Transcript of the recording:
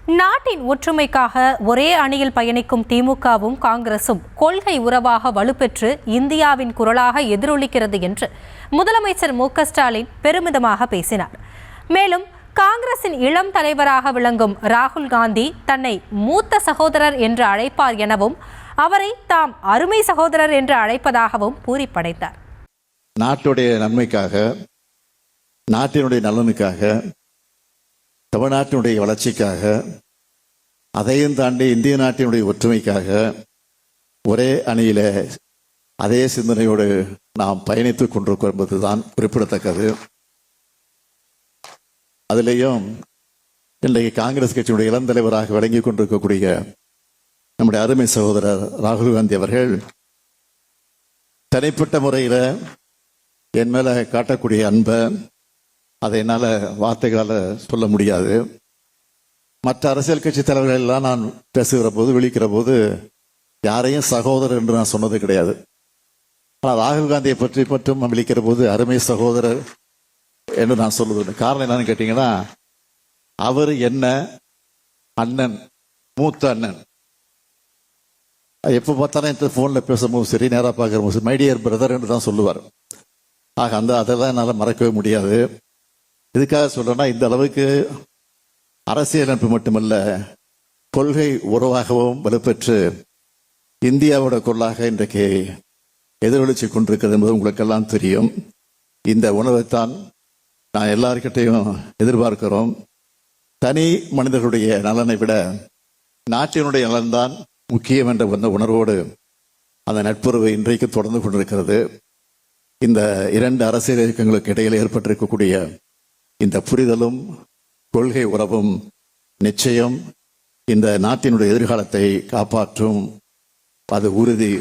நாட்டின் ஒற்றுமைக்காக ஒரே அணியில் பயணிக்கும் திமுகவும் காங்கிரசும் கொள்கை உறவாக வலுப்பெற்று இந்தியாவின் குரலாக எதிரொலிக்கிறது என்று முதலமைச்சர் மு.க.ஸ்டாலின் பெருமிதமாக பேசினார். மேலும் காங்கிரசின் இளம் தலைவராக விளங்கும் ராகுல் காந்தி தன்னை மூத்த சகோதரர் என்று அழைப்பார் எனவும் அவரை தாம் அருமை சகோதரர் என்று அழைப்பதாகவும் பூரிப்படைத்தார். நாட்டுடைய நன்மைக்காக, நாட்டினுடைய நலனுக்காக, தமிழ்நாட்டினுடைய வளர்ச்சிக்காக, அதையும் தாண்டி இந்திய நாட்டினுடைய ஒற்றுமைக்காக ஒரே அணியில அதே சிந்தனையோடு நாம் பயணித்துக் கொண்டிருக்கிறோம் என்பதுதான் குறிப்பிடத்தக்கது. அதிலேயும் இன்றைக்கு காங்கிரஸ் கட்சியினுடைய இளம் தலைவராக விளங்கிக் கொண்டிருக்கக்கூடிய நம்முடைய அருமை சகோதரர் ராகுல் காந்தி அவர்கள் தனிப்பட்ட முறையில் என் மேல காட்டக்கூடிய அன்பை அதை என்னால் வார்த்தைகளால் சொல்ல முடியாது. மற்ற அரசியல் கட்சி தலைவர்கள் எல்லாம் நான் பேசுகிற போது, விழிக்கிற போது யாரையும் சகோதரர் என்று நான் சொன்னது கிடையாது. ஆனால் ராகுல் காந்தியை பற்றி மட்டும் விழிக்கிற போது அருமை சகோதரர் என்று நான் சொல்லுவது. காரணம் என்னன்னு கேட்டீங்கன்னா, அவர் என்ன அண்ணன், மூத்த அண்ணன். எப்போ பார்த்தாலும் என் ஃபோனில் பேசும்போது சரி, நேராக பார்க்குற போது மை டியர் பிரதர் என்று தான் சொல்லுவார். ஆக அதெல்லாம் என்னால் மறக்கவே முடியாது. இதுக்காக சொல்றேன்னா, இந்த அளவுக்கு அரசியலமைப்பு மட்டுமல்ல, கொள்கை உறவாகவும் வலுப்பெற்று இந்தியாவோட குரலாக இன்றைக்கு எதிரொலிச்சு கொண்டிருக்கிறது என்பது உங்களுக்கெல்லாம் தெரியும். இந்த உணர்வைத்தான் நான் எல்லார்கிட்டையும் எதிர்பார்க்கிறோம். தனி மனிதர்களுடைய நலனை விட நாட்டினுடைய நலன்தான் முக்கியம் என்ற வந்த உணர்வோடு அந்த நட்புறவு இன்றைக்கு தொடர்ந்து கொண்டிருக்கிறது. இந்த இரண்டு அரசியல் இயக்கங்களுக்கு இடையில் ஏற்பட்டிருக்கக்கூடிய இந்த புரிதலும் கொள்கை உறவும் நிச்சயம் இந்த நாட்டினுடைய எதிர்காலத்தை காப்பாற்றும். அது உறுதி.